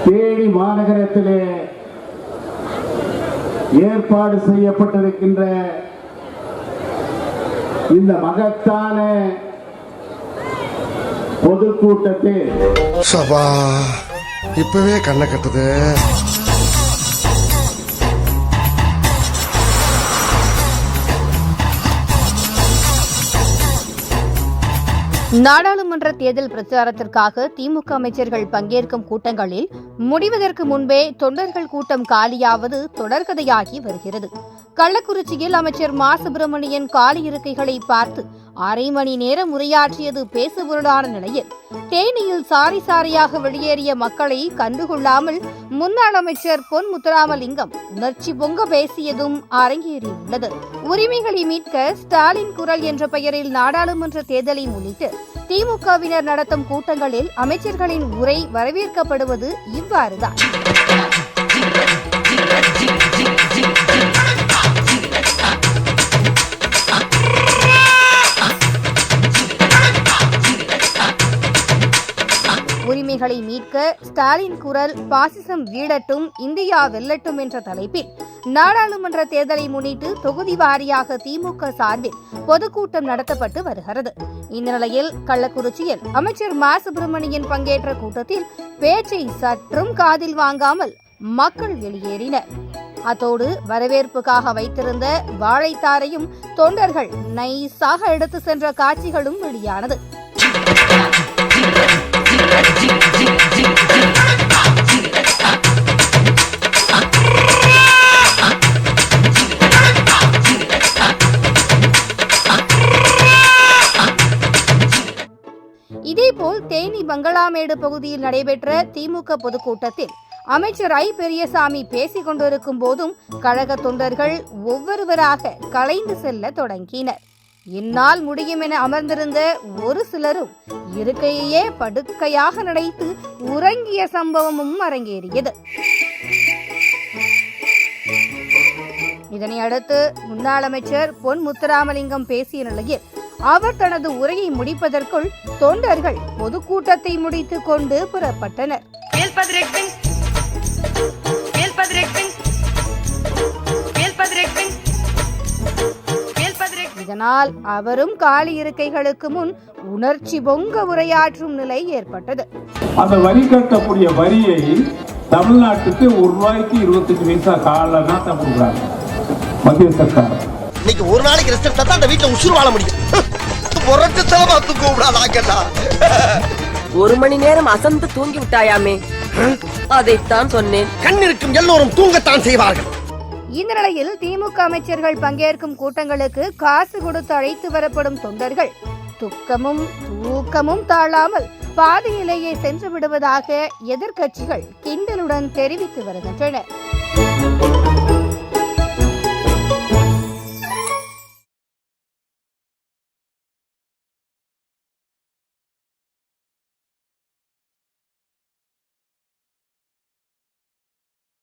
தேனி மாநகரத்திலே ஏற்பாடு செய்யப்பட்டிருக்கின்ற இந்த மகத்தான பொதுக்கூட்டத்தில் இப்பவே கண்ணை கட்டுது. நாடாளுமன்ற தேர்தல் பிரச்சாரத்திற்காக திமுக அமைச்சர்கள் பங்கேற்கும் கூட்டங்களில் முடிவதற்கு முன்பே தொண்டர்கள் கூட்டம் காலியாவது தொடர்கதையாகி வருகிறது. கள்ளக்குறிச்சியில் அமைச்சர் மா சுப்பிரமணியன் காலி இருக்கைகளை பார்த்து அரை மணி நேரம் உரையாற்றியது பேசுபொருளான நிலையில் தேனியில் சாரி சாரியாக வெளியேறிய மக்களை கண்டுகொள்ளாமல் முன்னாள் அமைச்சர் பொன் முத்துராமலிங்கம் உணர்ச்சி பொங்க பேசியதும் அரங்கேறியுள்ளது. உரிமைகளை மீட்க ஸ்டாலின் குரல் என்ற பெயரில் நாடாளுமன்ற தேர்தலை முன்னிட்டு திமுகவினர் நடத்தும் கூட்டங்களில் அமைச்சர்களின் உரை வரவேற்கப்படுவது இவ்வாறுதான். உரிமைகளை மீட்க ஸ்டாலின் குரல், பாசிசம் வீழட்டும், இந்தியா வெல்லட்டும் என்ற தலைப்பில் நாடாளுமன்ற தேர்தலை முன்னிட்டு தொகுதி வாரியாக திமுக சார்பில் பொதுக்கூட்டம் நடத்தப்பட்டு வருகிறது. இந்த நிலையில் கள்ளக்குறிச்சியில் அமைச்சர் மா சுப்பிரமணியன் பங்கேற்ற கூட்டத்தில் பேச்சை சற்றும் காதில் வாங்காமல் மக்கள் வெளியேறினர். அத்தோடு வரவேற்புக்காக வைத்திருந்த வாழைத்தாரையும் தொண்டர்கள் நைஸாக எடுத்து சென்ற காட்சிகளும் வெளியானது. இதேபோல் தேனி பங்களாமேடு பகுதியில் நடைபெற்ற திமுக பொதுக்கூட்டத்தில் அமைச்சர் ஐ பெரியசாமி பேசிக் கொண்டிருக்கும் போதும் கழக தொண்டர்கள் ஒவ்வொருவராக கலைந்து செல்ல தொடங்கினர். என்னால் முடியும் என அமர்ந்திருந்த ஒரு சிலரும் இருக்கையே படுக்கையாக நடைத்து உறங்கிய சம்பவமும் அரங்கேறியது. இதனை அடுத்து முன்னாள் அமைச்சர் பொன் முத்துராமலிங்கம் பேசிய நிலையில் அவர் தனது உரையை முடிப்பதற்குள் தொண்டர்கள் பொதுக்கூட்டத்தை முடித்துக் கொண்டு புறப்பட்டனர். இதனால் அவரும் காலி இருக்கைகளுக்கு முன் உணர்ச்சி பொங்க உரையாற்றும் நிலை ஏற்பட்டது. அந்த வரி கட்டக்கூடிய வரியை தமிழ்நாட்டுக்கு ₹1.25 காலனா தான் கொடுக்குறாங்க மத்திய சர்க்கார். இன்னைக்கு ஒரு நாளைக்கு ரெஸ்ட் எடுத்தா அந்த வீட்ல உசுறு வாழ முடியும். ஒரு மணி நேரம் அசந்து தூங்கி விட்டாயாமே, அதைத்தான் சொன்னேன். கண்ணிருக்கும் எல்லோரும் தூங்கத்தான் செய்வார்கள். இந்த நிலையில் திமுக அமைச்சர்கள் பங்கேற்கும் கூட்டங்களுக்கு காசு கொடுத்து அழைத்து வரப்படும் தொண்டர்கள் துக்கமும் தூக்கமும் தாழாமல் பாதியிலேயே சென்று விடுவதாக எதிர்க்கட்சிகள் கிண்டலுடன் தெரிவித்து வருகின்றனர்.